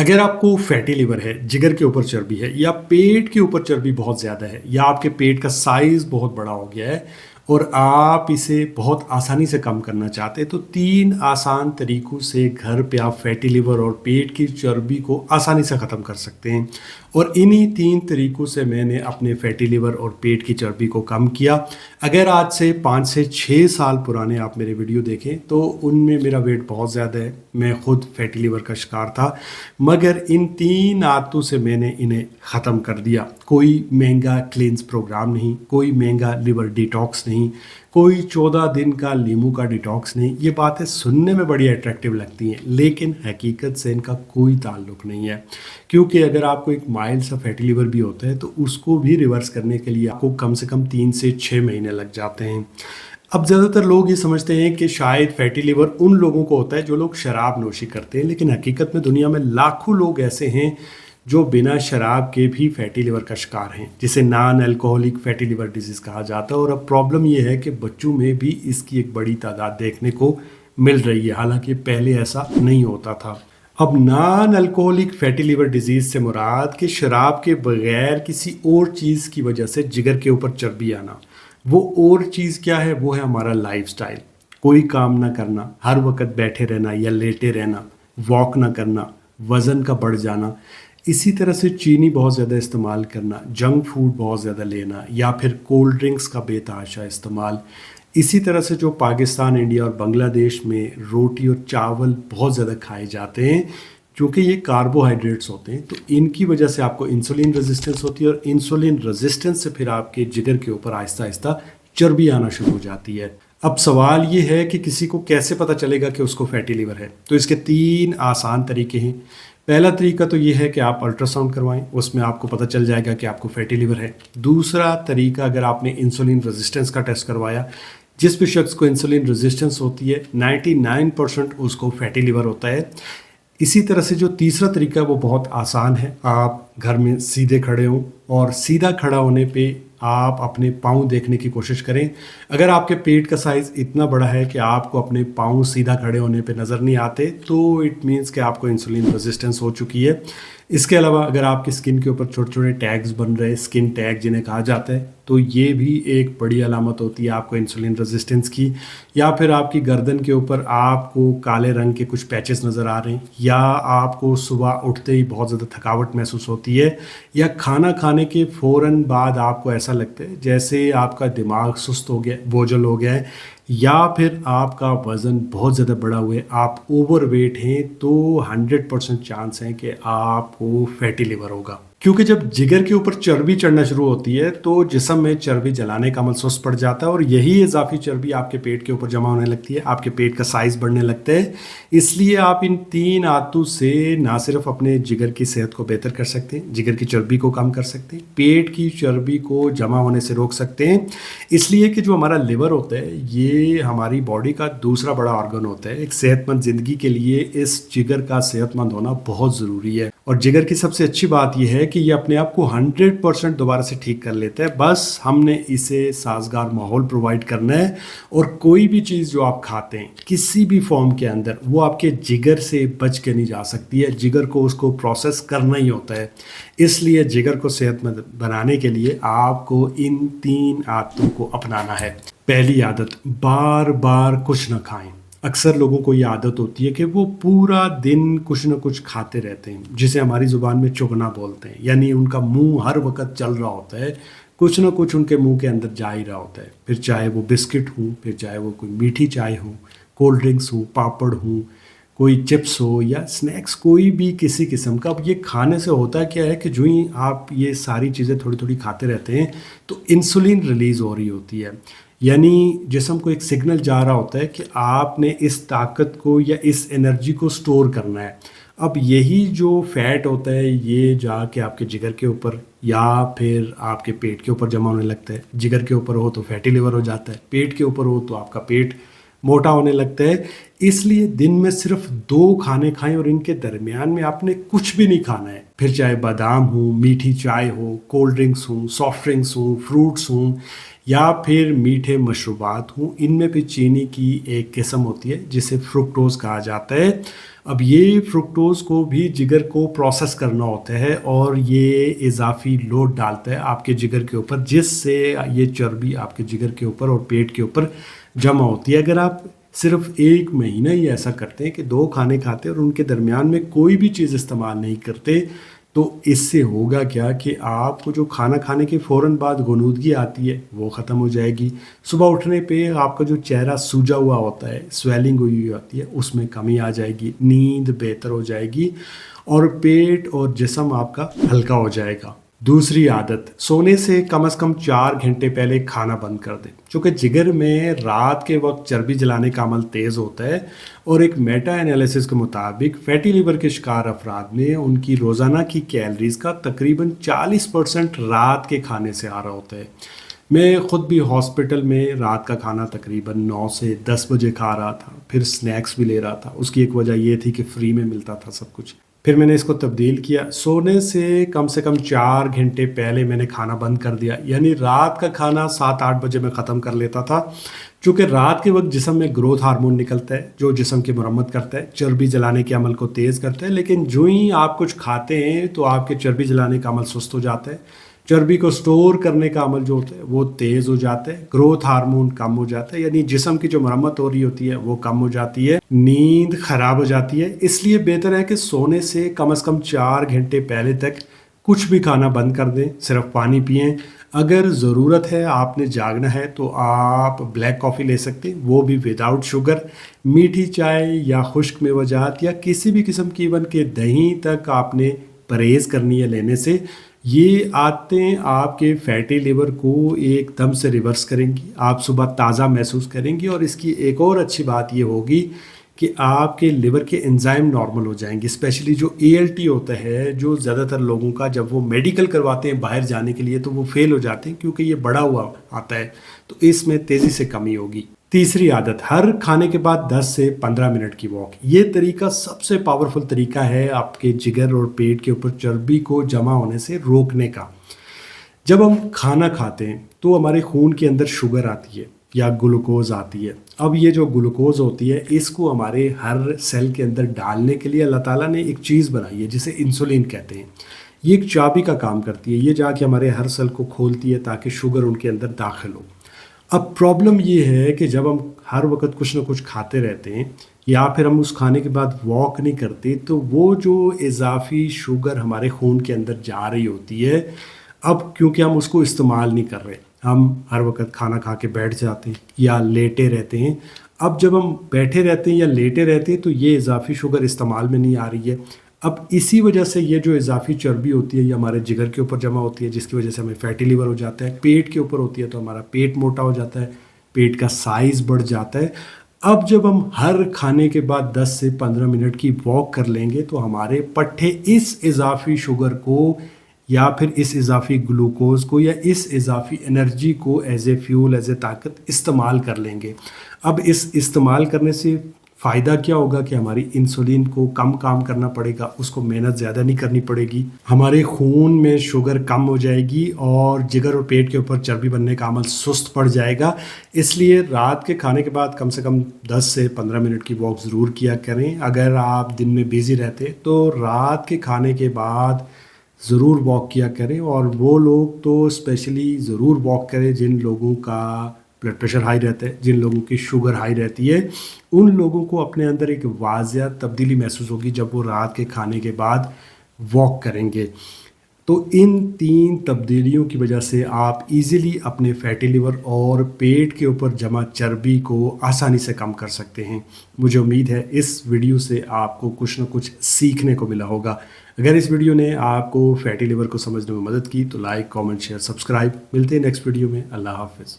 अगर आपको fatty liver है, जिगर के ऊपर चर्बी है या पेट के ऊपर चर्बी बहुत ज़्यादा है या आपके पेट का साइज़ बहुत बड़ा हो गया है और आप इसे बहुत आसानी से कम करना चाहते हैं, तो 3 आसान तरीकों से घर पे आप फैटी लिवर और पेट की चर्बी को आसानी से ख़त्म कर सकते हैं। और इन्हीं 3 तरीकों से मैंने अपने फैटी लिवर और पेट की चर्बी को कम किया। अगर आज से 5 से 6 साल पुराने आप मेरे वीडियो देखें तो उनमें मेरा वेट बहुत ज़्यादा है, मैं खुद फैटी लिवर का शिकार था, मगर इन 3 आदतों से मैंने इन्हें ख़त्म कर दिया। कोई महंगा क्लींस प्रोग्राम नहीं, कोई महंगा लिवर डिटॉक्स नहीं, कोई 14 दिन का लीमू का डिटॉक्स नहीं। ये बातें सुनने में बड़ी अट्रैक्टिव लगती हैं, लेकिन हकीकत से इनका कोई ताल्लुक नहीं है। क्योंकि अगर आपको एक माइल्ड सा फैटी लिवर भी होता है तो उसको भी रिवर्स करने के लिए आपको कम से कम 3 से 6 महीने लग जाते हैं। अब ज़्यादातर लोग ये समझते हैं कि शायद फैटी लिवर उन लोगों को होता है जो लोग शराब नोशी करते हैं, लेकिन हकीकत में दुनिया में लाखों लोग ऐसे हैं जो बिना शराब के भी फैटी लिवर का शिकार हैं, जिसे non alcoholic fatty liver disease कहा जाता है। और अब प्रॉब्लम ये है कि बच्चों में भी इसकी एक बड़ी तादाद देखने को मिल रही है, हालांकि पहले ऐसा नहीं होता था। अब non alcoholic fatty liver disease से मुराद कि शराब के बगैर किसी और चीज़ की वजह से जिगर के ऊपर चर्बी आना। वो और चीज़ क्या है? वो है हमारा लाइफस्टाइल। कोई काम ना करना, हर वक्त बैठे रहना या लेटे रहना, वॉक ना करना, वज़न का बढ़ जाना, इसी तरह से चीनी बहुत ज़्यादा इस्तेमाल करना, जंक फूड बहुत ज़्यादा लेना या फिर कोल्ड ड्रिंक्स का बेतहाशा इस्तेमाल। इसी तरह से जो पाकिस्तान, इंडिया और बांग्लादेश में रोटी और चावल बहुत ज़्यादा खाए जाते हैं, क्योंकि ये कार्बोहाइड्रेट्स होते हैं, तो इनकी वजह से आपको इंसुलिन रेजिस्टेंस होती है और इंसुलिन रेजिस्टेंस से फिर आपके जिगर के ऊपर आहिस्ता आहिस्ता चर्बी आना शुरू हो जाती है। अब सवाल ये है कि किसी को कैसे पता चलेगा कि उसको फैटी लिवर है? तो इसके 3 आसान तरीके हैं। पहला तरीका तो ये है कि आप अल्ट्रासाउंड करवाएं, उसमें आपको पता चल जाएगा कि आपको फैटी लिवर है। दूसरा तरीका, अगर आपने इंसुलिन रेजिस्टेंस का टेस्ट करवाया, जिस भी शख्स को इंसुलिन रेजिस्टेंस होती है 99% उसको फैटी लिवर होता है। इसी तरह से जो तीसरा तरीका है वो बहुत आसान है। आप घर में सीधे खड़े हों और सीधा खड़ा होने पे आप अपने पाँव देखने की कोशिश करें। अगर आपके पेट का साइज़ इतना बड़ा है कि आपको अपने पाँव सीधा खड़े होने पे नज़र नहीं आते, तो इट मीन्स कि आपको इंसुलिन रेजिस्टेंस हो चुकी है। इसके अलावा अगर आपकी स्किन के ऊपर छोटे छोटे टैग्स बन रहे हैं, स्किन टैग जिन्हें कहा जाता है, तो ये भी एक बड़ी अलामत होती है आपको इंसुलिन रेजिस्टेंस की। या फिर आपकी गर्दन के ऊपर आपको काले रंग के कुछ पैचेस नज़र आ रहे हैं, या आपको सुबह उठते ही बहुत ज़्यादा थकावट महसूस होती है, या खाना खाने के फ़ौरन बाद आपको ऐसा लगता है जैसे आपका दिमाग सुस्त हो गया, बोझल हो गया है, या फिर आपका वज़न बहुत ज़्यादा बढ़ा हुआ है, आप ओवरवेट हैं, तो 100% चांस है कि आपको फैटी लिवर होगा। क्योंकि जब जिगर के ऊपर चर्बी चढ़ना शुरू होती है तो जिस्म में चर्बी जलाने का अमल सुस्त पड़ जाता है और यही इजाफी चर्बी आपके पेट के ऊपर जमा होने लगती है, आपके पेट का साइज़ बढ़ने लगता है। इसलिए आप इन 3 आदतों से ना सिर्फ अपने जिगर की सेहत को बेहतर कर सकते हैं, जिगर की चर्बी को कम कर सकते हैं, पेट की चर्बी को जमा होने से रोक सकते हैं। इसलिए कि जो हमारा लिवर होता है ये हमारी बॉडी का दूसरा बड़ा ऑर्गन होता है। एक सेहतमंद ज़िंदगी के लिए इस जिगर का सेहतमंद होना बहुत ज़रूरी है। और जिगर की सबसे अच्छी बात यह है कि ये अपने आप को 100% दोबारा से ठीक कर लेता है। बस हमने इसे साजगार माहौल प्रोवाइड करना है। और कोई भी चीज़ जो आप खाते हैं किसी भी फॉर्म के अंदर, वो आपके जिगर से बच के नहीं जा सकती है। जिगर को उसको प्रोसेस करना ही होता है। इसलिए जिगर को सेहतमंद बनाने के लिए आपको इन 3 आदतों को अपनाना है। पहली आदत, बार बार कुछ ना खाएं। अक्सर लोगों को ये आदत होती है कि वो पूरा दिन कुछ ना कुछ खाते रहते हैं, जिसे हमारी ज़ुबान में चुगना बोलते हैं। यानी उनका मुंह हर वक्त चल रहा होता है, कुछ ना कुछ उनके मुंह के अंदर जा ही रहा होता है। फिर चाहे वो बिस्किट हो, फिर चाहे वो कोई मीठी चाय हो, कोल्ड ड्रिंक्स हो, पापड़ हो, कोई चिप्स हो या स्नैक्स, कोई भी किसी किस्म का। अब ये खाने से होता क्या है कि जो ही आप ये सारी चीज़ें थोड़ी थोड़ी खाते रहते हैं तो इंसुलिन रिलीज़ हो रही होती है। यानी जिस्म को एक सिग्नल जा रहा होता है कि आपने इस ताकत को या इस एनर्जी को स्टोर करना है। अब यही जो फैट होता है ये जाके आपके जिगर के ऊपर या फिर आपके पेट के ऊपर जमा होने लगता है। जिगर के ऊपर हो तो फैटी लिवर हो जाता है, पेट के ऊपर हो तो आपका पेट मोटा होने लगता है। इसलिए दिन में सिर्फ 2 खाने खाएं और इनके दरमियान में आपने कुछ भी नहीं खाना है। फिर चाहे बादाम हो, मीठी चाय हो, कोल्ड ड्रिंक्स हो, सॉफ्ट ड्रिंक्स हो, फ्रूट्स हों या फिर मीठे मशरूबात हों, इनमें भी चीनी की एक किस्म होती है जिसे फ्रुक्टोज कहा जाता है। अब ये फ्रुक्टोज़ को भी जिगर को प्रोसेस करना होता है और ये इज़ाफ़ी लोड डालता है आपके जिगर के ऊपर, जिससे ये चर्बी आपके जिगर के ऊपर और पेट के ऊपर जमा होती है। अगर आप सिर्फ 1 महीना ही ऐसा करते हैं कि 2 खाने खाते हैं और उनके दरमियान में कोई भी चीज़ इस्तेमाल नहीं करते, तो इससे होगा क्या कि आपको जो खाना खाने के फ़ौरन बाद गुनूदगी आती है वो ख़त्म हो जाएगी। सुबह उठने पे आपका जो चेहरा सूजा हुआ होता है, स्वेलिंग हुई हुई होती है, उसमें कमी आ जाएगी, नींद बेहतर हो जाएगी और पेट और जिस्म आपका हल्का हो जाएगा। दूसरी आदत, सोने से कम 4 घंटे पहले खाना बंद कर दें। चूँकि जिगर में रात के वक्त चर्बी जलाने का अमल तेज़ होता है और एक मेटा एनालिसिस के मुताबिक फैटी लिवर के शिकार अफराद में उनकी रोज़ाना की कैलोरीज का तकरीबन 40% रात के खाने से आ रहा होता है। मैं ख़ुद भी हॉस्पिटल में रात का खाना तकरीबन 9 से 10 बजे खा रहा था, फिर स्नैक्स भी ले रहा था। उसकी एक वजह ये थी कि फ्री में मिलता था सब कुछ। फिर मैंने इसको तब्दील किया, सोने से कम 4 घंटे पहले मैंने खाना बंद कर दिया, यानी रात का खाना 7-8 बजे मैं ख़त्म कर लेता था। चूँकि रात के वक्त जिस्म में ग्रोथ हार्मोन निकलता है जो जिस्म की मरम्मत करता है, चर्बी जलाने के अमल को तेज़ करता है, लेकिन जो ही आप कुछ खाते हैं तो आपके चर्बी जलाने का अमल सुस्त हो जाता है, चर्बी को स्टोर करने का अमल जो होता है वो तेज़ हो जाता है, ग्रोथ हार्मोन कम हो जाता है, यानी जिस्म की जो मरम्मत हो रही होती है वो कम हो जाती है, नींद खराब हो जाती है। इसलिए बेहतर है कि सोने से कम 4 घंटे पहले तक कुछ भी खाना बंद कर दें, सिर्फ पानी पिएं। अगर ज़रूरत है आपने जागना है तो आप ब्लैक कॉफ़ी ले सकते हैं, वो भी विदाउट शुगर। मीठी चाय या खुश्क मेवजात या किसी भी किस्म की इवन के दही तक आपने परहेज़ करनी है लेने से। ये आदतें आपके फैटी लिवर को एकदम से रिवर्स करेंगी, आप सुबह ताज़ा महसूस करेंगी और इसकी एक और अच्छी बात ये होगी कि आपके लिवर के एंजाइम नॉर्मल हो जाएंगे। स्पेशली जो ALT होता है, जो ज़्यादातर लोगों का जब वो मेडिकल करवाते हैं बाहर जाने के लिए तो वो फेल हो जाते हैं क्योंकि ये बड़ा हुआ आता है, तो इसमें तेज़ी से कमी होगी। तीसरी आदत, हर खाने के बाद 10 से 15 मिनट की वॉक। ये तरीका सबसे पावरफुल तरीका है आपके जिगर और पेट के ऊपर चर्बी को जमा होने से रोकने का। जब हम खाना खाते हैं तो हमारे खून के अंदर शुगर आती है या ग्लूकोज आती है। अब ये जो ग्लूकोज होती है इसको हमारे हर सेल के अंदर डालने के लिए अल्लाह ताला ने एक चीज़ बनाई है जिसे इंसुलिन कहते हैं। ये एक चाबी का काम करती है, ये जाके हमारे हर सेल को खोलती है ताकि शुगर उनके अंदर दाखिल हो। अब प्रॉब्लम ये है कि जब हम हर वक्त कुछ ना कुछ खाते रहते हैं या फिर हम उस खाने के बाद वॉक नहीं करते तो वो जो इजाफी शुगर हमारे खून के अंदर जा रही होती है, अब क्योंकि हम उसको इस्तेमाल नहीं कर रहे, हम हर वक्त खाना खा के बैठ जाते हैं या लेटे रहते हैं। अब जब हम बैठे रहते हैं या लेटे रहते हैं तो ये इजाफी शुगर इस्तेमाल में नहीं आ रही है। अब इसी वजह से ये जो इजाफी चर्बी होती है ये हमारे जिगर के ऊपर जमा होती है, जिसकी वजह से हमें फैटी लिवर हो जाता है। पेट के ऊपर होती है तो हमारा पेट मोटा हो जाता है, पेट का साइज़ बढ़ जाता है। अब जब हम हर खाने के बाद 10 से 15 मिनट की वॉक कर लेंगे तो हमारे पट्टे इस इजाफी शुगर को या फिर इस इजाफी ग्लूकोज को या इस इजाफी एनर्जी को as a fuel, as a ताकत इस्तेमाल कर लेंगे। अब इस इस्तेमाल करने से फ़ायदा क्या होगा कि हमारी इंसुलिन को कम काम करना पड़ेगा, उसको मेहनत ज़्यादा नहीं करनी पड़ेगी, हमारे खून में शुगर कम हो जाएगी और जिगर और पेट के ऊपर चर्बी बनने का अमल सुस्त पड़ जाएगा। इसलिए रात के खाने के बाद कम से कम 10 से 15 मिनट की वॉक ज़रूर किया करें। अगर आप दिन में बिज़ी रहते तो रात के खाने के बाद ज़रूर वॉक किया करें, और वो लोग तो स्पेशली ज़रूर वॉक करें जिन लोगों का ब्लड प्रेशर हाई रहता है, जिन लोगों की शुगर हाई रहती है। उन लोगों को अपने अंदर एक वाज़िया तब्दीली महसूस होगी जब वो रात के खाने के बाद वॉक करेंगे। तो इन 3 तब्दीलियों की वजह से आप इजीली अपने फैटी लिवर और पेट के ऊपर जमा चर्बी को आसानी से कम कर सकते हैं। मुझे उम्मीद है इस वीडियो से आपको कुछ ना कुछ सीखने को मिला होगा। अगर इस वीडियो ने आपको फैटी लिवर को समझने में मदद की तो लाइक, कमेंट, शेयर, सब्सक्राइब। मिलते हैं नेक्स्ट वीडियो में। अल्लाह हाफ़िज़।